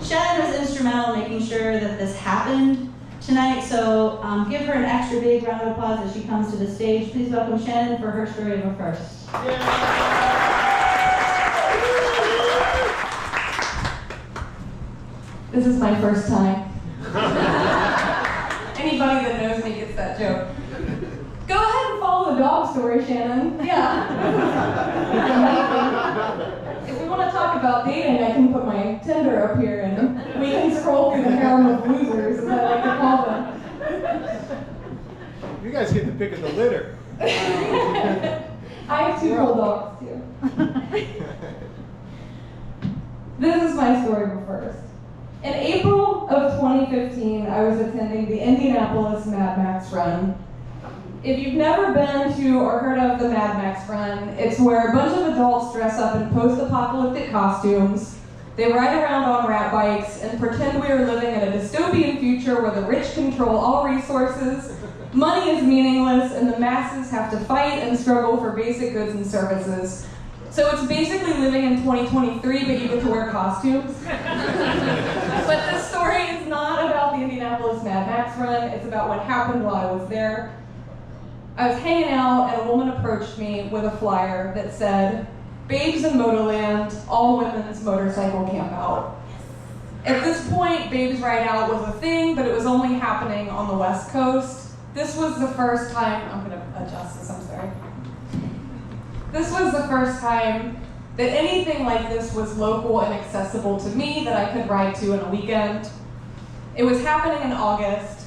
Shannon was instrumental in making sure that this happened tonight, so give her an extra big round of applause as she comes to the stage. Please welcome Shannon for her story of a first. This is my first time. Anybody that knows me gets that joke. Go ahead and follow the dog story, Shannon. Yeah. If we want to talk about dating, I can put my Tinder up here and we can scroll through the harem of losers, as I like to call them. You guys get the pick of the litter. I have 2 bulldogs too. This is my story first. In April of 2015, I was attending the Indianapolis Mad Max Run. If you've never been to or heard of the Mad Max Run, it's where a bunch of adults dress up in post-apocalyptic costumes. They ride around on rat bikes and pretend we are living in a dystopian future where the rich control all resources, money is meaningless, and the masses have to fight and struggle for basic goods and services. So it's basically living in 2023, but you get to wear costumes. But this story is not about the Indianapolis Mad Max Run. It's about what happened while I was there. I was hanging out, and a woman approached me with a flyer that said, "Babes in Motoland, all women's motorcycle camp out." At this point, Babes Ride Out was a thing, but it was only happening on the West Coast. This was the first time, I'm gonna adjust this, I'm sorry. This was the first time that anything like this was local and accessible to me that I could ride to in a weekend. It was happening in August,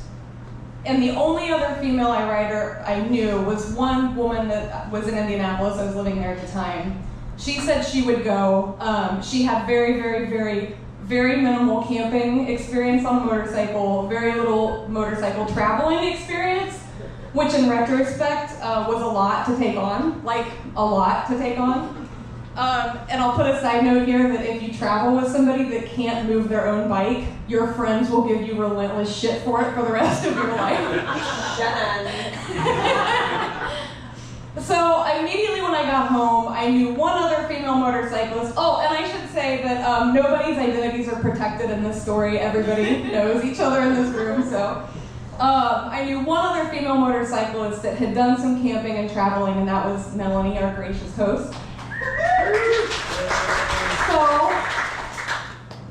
and the only other female rider I knew was one woman that was in Indianapolis. I was living there at the time. She said she would go. She had very minimal camping experience on a motorcycle, very little motorcycle traveling experience, which in retrospect was a lot to take on, like a lot to take on. And I'll put a side note here that if you travel with somebody that can't move their own bike, your friends will give you relentless shit for it for the rest of your life. So immediately when I got home, I knew one other female motorcyclist. Oh, and I should say that nobody's identities are protected in this story. Everybody knows each other in this room, so. I knew one other female motorcyclist that had done some camping and traveling, and that was Melanie, our gracious host. So,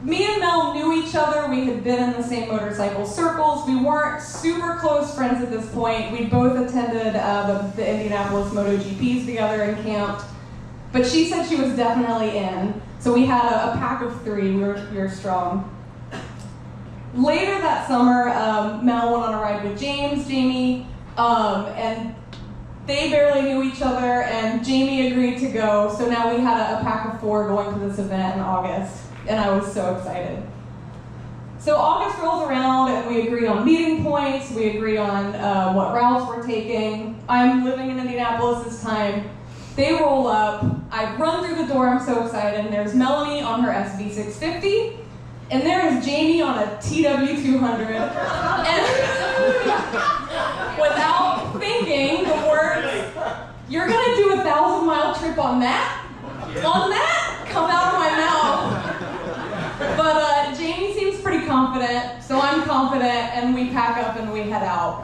me and Mel knew each other. We had been in the same motorcycle circles. We weren't super close friends at this point. We both attended the Indianapolis MotoGPs together and camped. But she said she was definitely in. So we had a pack of 3. We were strong. Later that summer, Mel went on a ride with Jamie, and they barely knew each other, and Jamie agreed to go, so now we had a pack of 4 going to this event in August, and I was so excited. So August rolls around, and we agree on meeting points, we agree on what routes we're taking. I'm living in Indianapolis this time. They roll up, I run through the door, I'm so excited, and there's Melanie on her SV650, and there is Jamie on a TW200, and without thinking, the words, "You're gonna do a 1,000-mile trip on that?" Come out of my mouth. But Jamie seems pretty confident, so I'm confident, and we pack up and we head out.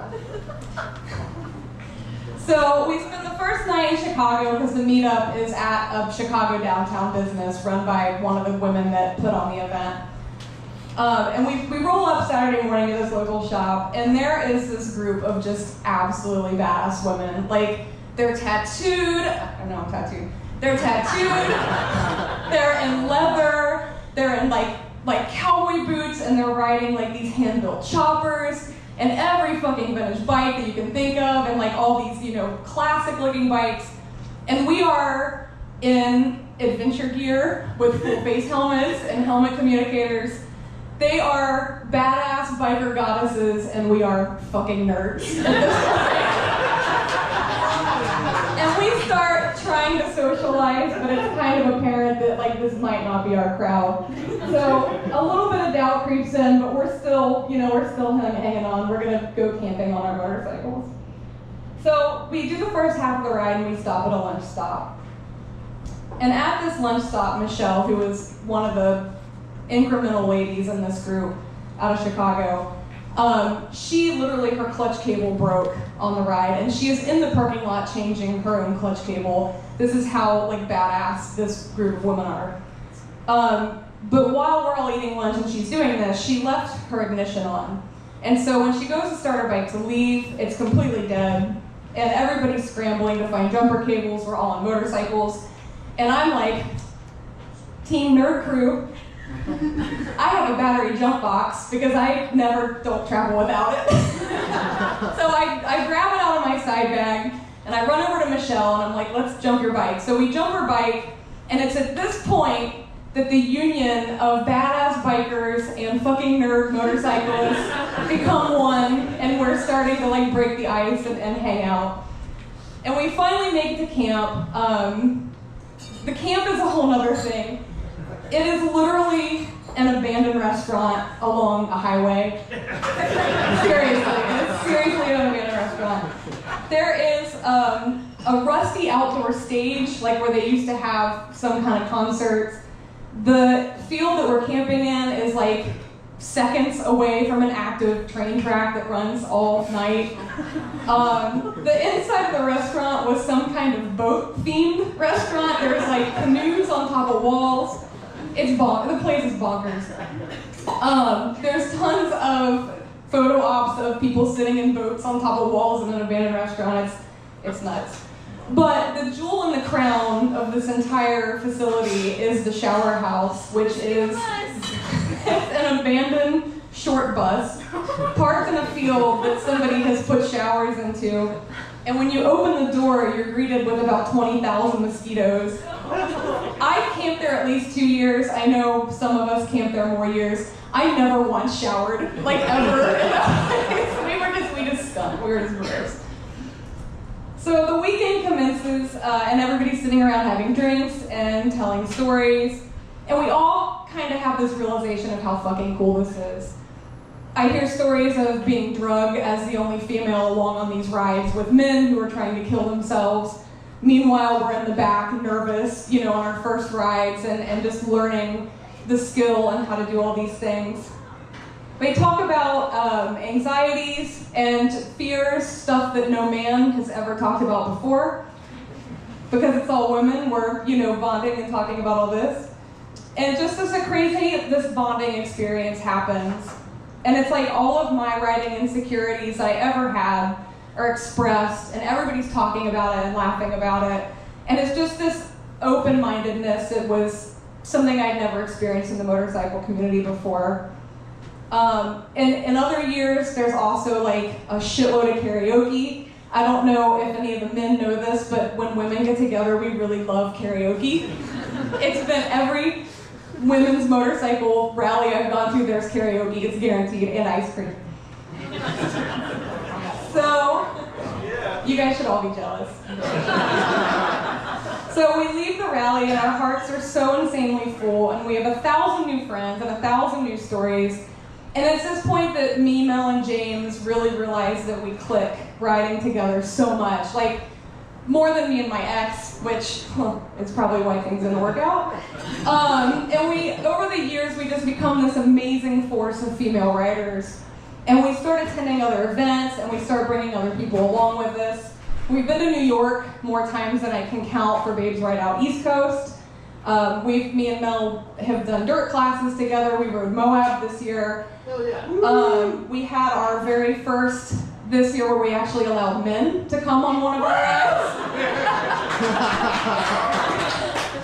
So we spend the first night in Chicago because the meetup is at a Chicago downtown business run by one of the women that put on the event. And we roll up Saturday morning to this local shop, and there is this group of just absolutely badass women. Like, they're tattooed, they're tattooed, they're in leather, they're in like cowboy boots, and they're riding like these hand-built choppers, and every fucking vintage bike that you can think of, and like all these, classic looking bikes. And we are in adventure gear with full face helmets and helmet communicators. They are badass biker goddesses, and we are fucking nerds. And we start trying to socialize, but it's kind of apparent that this might not be our crowd. So a little bit of doubt creeps in, but we're still hanging on. We're gonna go camping on our motorcycles. So we do the first half of the ride, and we stop at a lunch stop. And at this lunch stop, Michelle, who was one of the incremental ladies in this group out of Chicago. She literally, her clutch cable broke on the ride, and she is in the parking lot changing her own clutch cable. This is how like badass this group of women are. But while we're all eating lunch and she's doing this, she left her ignition on. And so when she goes to start her bike to leave, it's completely dead. And everybody's scrambling to find jumper cables. We're all on motorcycles. And I'm like, Team Nerd Crew, I have a battery jump box because I never don't travel without it. So I grab it out of my side bag and I run over to Michelle and I'm like, let's jump your bike. So we jump her bike, and it's at this point that the union of badass bikers and fucking nerd motorcyclists become one, and we're starting to like break the ice and hang out. And we finally make it to camp. The camp is a whole nother thing. It is literally an abandoned restaurant along a highway. Seriously, it's seriously an abandoned restaurant. There is a rusty outdoor stage, like where they used to have some kind of concerts. The field that we're camping in is like seconds away from an active train track that runs all night. The inside of the restaurant was some kind of boat-themed restaurant. There's like canoes on top of walls. The place is bonkers. There's tons of photo ops of people sitting in boats on top of walls in an abandoned restaurant. It's nuts. But the jewel in the crown of this entire facility is the shower house, which is an abandoned short bus parked in a field that somebody has put showers into. And when you open the door, you're greeted with about 20,000 mosquitoes. I camped there at least 2 years. I know some of us camped there more years. I never once showered, like ever. we just stunk. We were just gross. So the weekend commences, and everybody's sitting around having drinks and telling stories. And we all kind of have this realization of how fucking cool this is. I hear stories of being drugged as the only female along on these rides with men who are trying to kill themselves. Meanwhile, we're in the back, nervous, on our first rides and just learning the skill and how to do all these things. They talk about anxieties and fears, stuff that no man has ever talked about before. Because it's all women, we're, bonding and talking about all this. And just as this bonding experience happens, and it's like all of my riding insecurities I ever had are expressed, and everybody's talking about it and laughing about it. And it's just this open-mindedness that was something I'd never experienced in the motorcycle community before. In other years, there's also like a shitload of karaoke. I don't know if any of the men know this, but when women get together, we really love karaoke. It's been every women's motorcycle rally I've gone to, there's karaoke, it's guaranteed, and ice cream. So, you guys should all be jealous. So we leave the rally and our hearts are so insanely full, and we have 1,000 new friends and 1,000 new stories. And it's this point that me, Mel, and James really realized that we click riding together so much. Like, more than me and my ex, which is probably why things didn't work out. And over the years, we just become this amazing force of female riders. And we start attending other events, and we start bringing other people along with us. We've been to New York more times than I can count for Babes Ride Out East Coast. Me and Mel have done dirt classes together. We rode Moab this year. Hell yeah. We had our very first this year where we actually allowed men to come on one of our rides.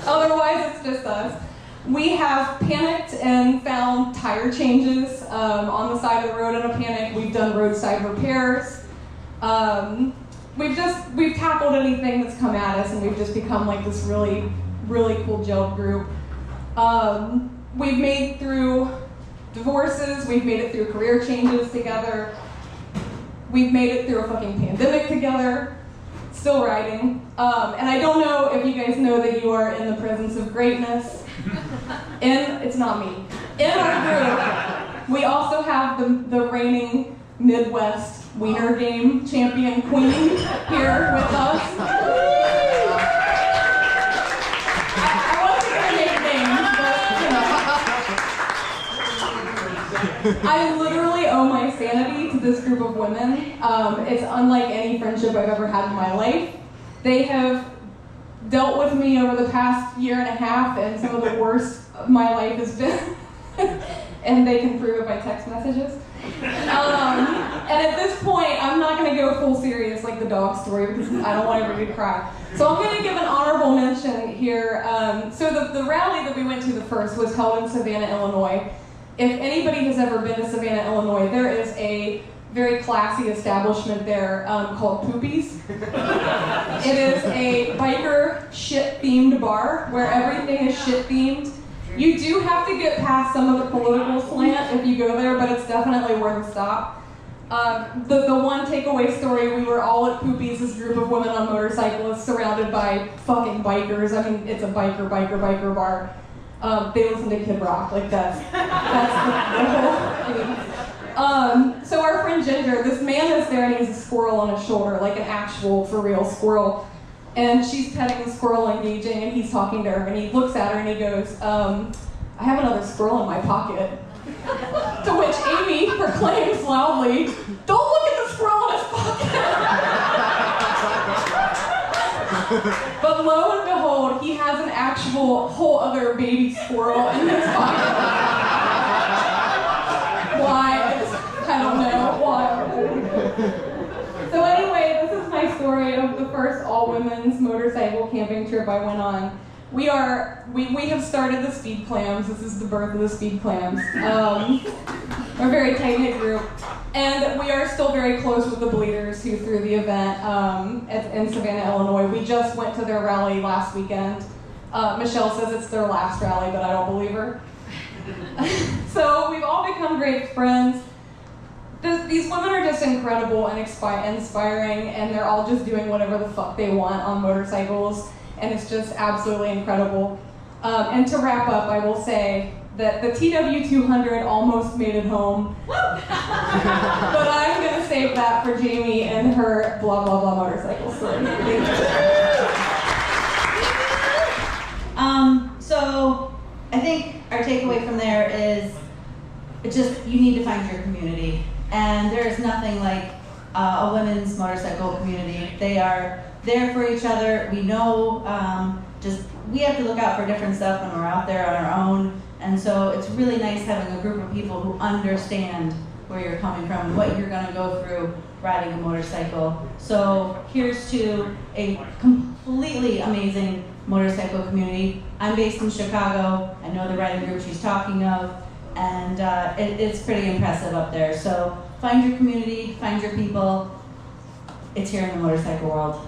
Otherwise, it's just us. We have panicked and found tire changes on the side of the road in a panic. We've done roadside repairs. We've tackled anything that's come at us, and we've just become like this really, really cool gel group. We've made through divorces. We've made it through career changes together. We've made it through a fucking pandemic together, still riding. And I don't know if you guys know that you are in the presence of greatness. It's not me. In our group, we also have the reigning Midwest Wiener Game champion queen here with us. I wasn't gonna make names, but I literally owe my sanity to this group of women. It's unlike any friendship I've ever had in my life. They have dealt with me over the past year and a half, and some of the worst of my life has been, and they can prove it by text messages. And at this point, I'm not going to go full serious like the dog story because I don't want everybody to cry. So I'm going to give an honorable mention here. So the rally that we went to the first was held in Savannah, Illinois. If anybody has ever been to Savannah, Illinois, there is a very classy establishment there called Poopies. It is a biker shit-themed bar where everything is shit-themed. You do have to get past some of the political slant if you go there, but it's definitely worth a stop. The one takeaway story, we were all at Poopies, this group of women on motorcycles surrounded by fucking bikers. I mean, it's a biker bar. They listen to Kid Rock, like that's the whole thing. So our friend Ginger, this man is there and he has a squirrel on his shoulder, like an actual, for real squirrel. And she's petting the squirrel, engaging, and he's talking to her, and he looks at her and he goes, I have another squirrel in my pocket. To which Amy proclaims loudly, don't look at the squirrel in his pocket. But lo and behold, he has an actual whole other baby squirrel in his pocket. Why? I don't know. Why? So anyway, this is my story of the first all-women's motorcycle camping trip I went on. We have started the Speed Clams. This is the birth of the Speed Clams. We're a very tight-knit group. And we are still very close with the Bleeders who threw the event in Savannah, Illinois. We just went to their rally last weekend. Michelle says it's their last rally, but I don't believe her. So we've all become great friends. These women are just incredible and inspiring, and they're all just doing whatever the fuck they want on motorcycles, and it's just absolutely incredible. And to wrap up, I will say that the TW200 almost made it home, but I'm going to save that for Jamie and her blah blah blah motorcycle story. So I think our takeaway from there is it's just you need to find your community. And there is nothing like a women's motorcycle community. They are there for each other. We know we have to look out for different stuff when we're out there on our own. And so it's really nice having a group of people who understand where you're coming from and what you're going to go through riding a motorcycle. So here's to a completely amazing motorcycle community. I'm based in Chicago. I know the riding group she's talking of. And it's pretty impressive up there. So find your community, find your people. It's here in the motorcycle world.